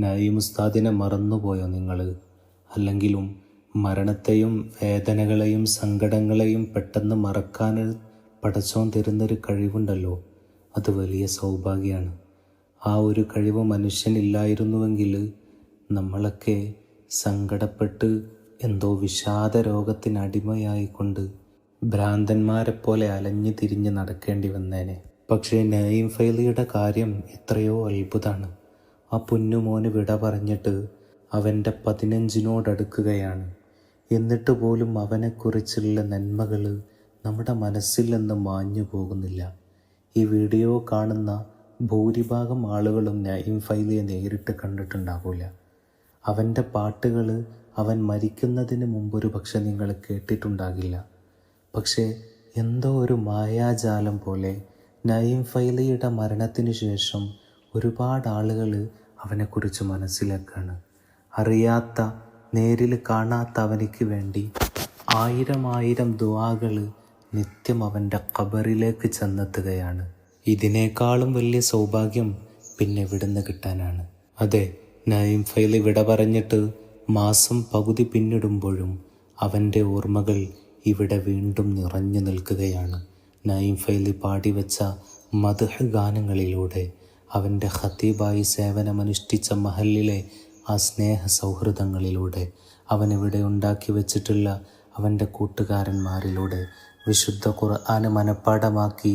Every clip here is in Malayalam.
നഈം ഉസ്താദിനെ മറന്നുപോയോ നിങ്ങൾ? അല്ലെങ്കിലും മരണത്തെയും വേദനകളെയും സങ്കടങ്ങളെയും പെട്ടെന്ന് മറക്കാൻ പടച്ചോൻ തരുന്നൊരു കഴിവുണ്ടല്ലോ, അത് വലിയ സൗഭാഗ്യമാണ്. ആ ഒരു കഴിവ് മനുഷ്യനില്ലായിരുന്നുവെങ്കിൽ നമ്മളൊക്കെ സങ്കടപ്പെട്ട് എന്തോ വിഷാദ രോഗത്തിനടിമയായിക്കൊണ്ട് ഭ്രാന്തന്മാരെ പോലെ അലഞ്ഞു തിരിഞ്ഞ് നടക്കേണ്ടി വന്നേനെ. പക്ഷേ നഈം ഫൈലിയുടെ കാര്യം എത്രയോ അത്ഭുതമാണ്. ആ പൊന്നുമോന് വിട പറഞ്ഞിട്ട് അവൻ്റെ 15-നോടടുക്കുകയാണ്. എന്നിട്ട് പോലും അവനെക്കുറിച്ചുള്ള നന്മകൾ നമ്മുടെ മനസ്സിൽ നിന്ന് മാഞ്ഞു പോകുന്നില്ല. ഈ വീഡിയോ കാണുന്ന ഭൂരിഭാഗം ആളുകളും നഈം ഫൈലിയെ നേരിട്ട് കണ്ടിട്ടുണ്ടാവില്ല. അവൻ്റെ പാട്ടുകൾ അവൻ മരിക്കുന്നതിന് മുമ്പൊരു പക്ഷെ നിങ്ങൾ കേട്ടിട്ടുണ്ടാകില്ല. പക്ഷേ എന്തോ ഒരു മായാജാലം പോലെ നഈം ഫൈലിയുടെ മരണത്തിന് ശേഷം ഒരുപാട് ആളുകൾ അവനെക്കുറിച്ച് മനസ്സിലാക്കാണ്. അറിയാത്ത, നേരിൽ കാണാത്ത അവനിക്ക് വേണ്ടി 1000 ദുആകൾ നിത്യം അവൻ്റെ ഖബറിലേക്ക് ചെന്നെത്തുകയാണ്. ഇതിനേക്കാളും വലിയ സൗഭാഗ്യം പിന്നെ എവിടുന്ന് കിട്ടാനാണ്? അതെ, നഈം ഫൈലി വിട പറഞ്ഞിട്ട് മാസം പകുതി പിന്നിടുമ്പോഴും അവൻ്റെ ഓർമ്മകൾ ഇവിടെ വീണ്ടും നിറഞ്ഞു നിൽക്കുകയാണ്. നഈം ഫൈലി പാടിവെച്ച മദ്ഹ് ഗാനങ്ങളിലൂടെ, അവൻ്റെ ഖതീബായി സേവനമനുഷ്ഠിച്ച മഹലിലെ ആ സ്നേഹ സൗഹൃദങ്ങളിലൂടെ, അവനിവിടെ ഉണ്ടാക്കി വെച്ചിട്ടുള്ള അവൻ്റെ കൂട്ടുകാരന്മാരിലൂടെ, വിശുദ്ധ ഖുർആൻ മനഃപ്പാഠമാക്കി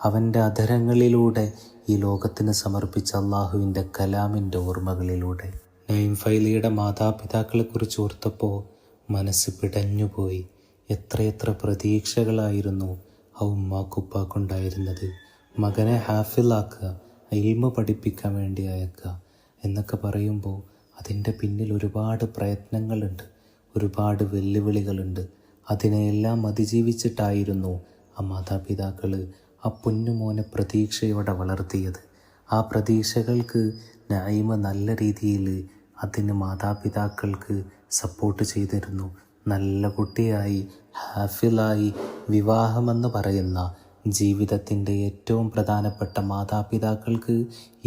അവൻ്റെ അധരങ്ങളിലൂടെ ഈ ലോകത്തിന് സമർപ്പിച്ച അള്ളാഹുവിൻ്റെ കലാമിൻ്റെ ഓർമ്മകളിലൂടെ. നഈം ഫൈലിയുടെ മാതാപിതാക്കളെക്കുറിച്ച് ഓർത്തപ്പോൾ മനസ്സ് പിടഞ്ഞുപോയി. എത്രയെത്ര പ്രതീക്ഷകളായിരുന്നു ആ ഉമ്മാക്കുപ്പാക്കുണ്ടായിരുന്നത്. മകനെ ഹാഫിളാക്കുക, ഇൽമ പഠിപ്പിക്കാൻ വേണ്ടി അയക്കുക എന്നൊക്കെ പറയുമ്പോൾ അതിൻ്റെ പിന്നിൽ ഒരുപാട് പ്രയത്നങ്ങളുണ്ട്, ഒരുപാട് വെല്ലുവിളികളുണ്ട്. അതിനെയെല്ലാം അതിജീവിച്ചിട്ടായിരുന്നു ആ മാതാപിതാക്കൾ ആ പൊന്നുമോനെ പ്രതീക്ഷയോടെ വളർത്തിയത്. ആ പ്രതീക്ഷകൾക്ക് നഈം നല്ല രീതിയിൽ അതിന് മാതാപിതാക്കൾക്ക് സപ്പോർട്ട് ചെയ്തിരുന്നു. നല്ല കുട്ടിയായി, ഹാഫിളായി, വിവാഹമെന്ന് പറയുന്ന ജീവിതത്തിൻ്റെ ഏറ്റവും പ്രധാനപ്പെട്ട മാതാപിതാക്കൾക്ക്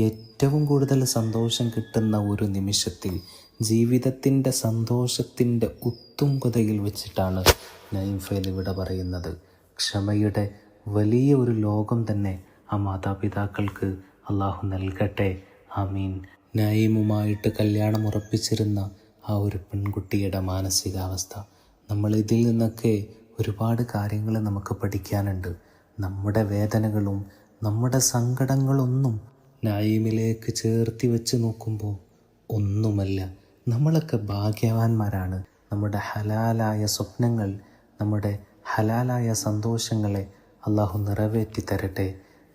ഏറ്റവും കൂടുതൽ സന്തോഷം കിട്ടുന്ന ഒരു നിമിഷത്തിൽ, ജീവിതത്തിൻ്റെ സന്തോഷത്തിൻ്റെ ഉത്തുംഗതയിൽ വെച്ചിട്ടാണ് നഈം ഫൈലി വിട പറയുന്നത്. ക്ഷമയുടെ വലിയ ഒരു ലോകം തന്നെ ആ മാതാപിതാക്കൾക്ക് അള്ളാഹു നൽകട്ടെ, ആമീൻ. നഈമുമായിട്ട് കല്യാണം ഉറപ്പിച്ചിരുന്ന ആ ഒരു പെൺകുട്ടിയുടെ മാനസികാവസ്ഥ, നമ്മൾ ഇതിൽ നിന്നൊക്കെ ഒരുപാട് കാര്യങ്ങൾ നമുക്ക് പഠിക്കാനുണ്ട്. നമ്മുടെ വേദനകളും നമ്മുടെ സങ്കടങ്ങളൊന്നും നഈമിലേക്ക് ചേർത്തി വെച്ച് നോക്കുമ്പോൾ ഒന്നുമല്ല. നമ്മളൊക്കെ ഭാഗ്യവാന്മാരാണ്. നമ്മുടെ ഹലാലായ സ്വപ്നങ്ങൾ, നമ്മുടെ ഹലാലായ സന്തോഷങ്ങളെ അള്ളാഹു നിറവേറ്റി തരട്ടെ.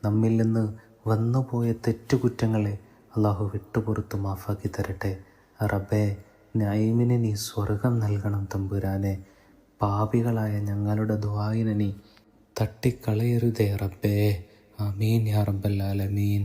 നമ്മിൽ നിന്ന് വന്നുപോയ തെറ്റുകുറ്റങ്ങളെ അള്ളാഹു വിട്ടുപുറത്തു മാഫാക്കി തരട്ടെ. റബ്ബേ, നഈമിന് നീ സ്വർഗം നൽകണം തമ്പുരാനെ. പാപികളായ ഞങ്ങളുടെ ദുആഇനെ നീ തട്ടിക്കളയരുതേ റബ്ബേ. ആമീൻ യാ റബ്ബൽ ആലമീൻ.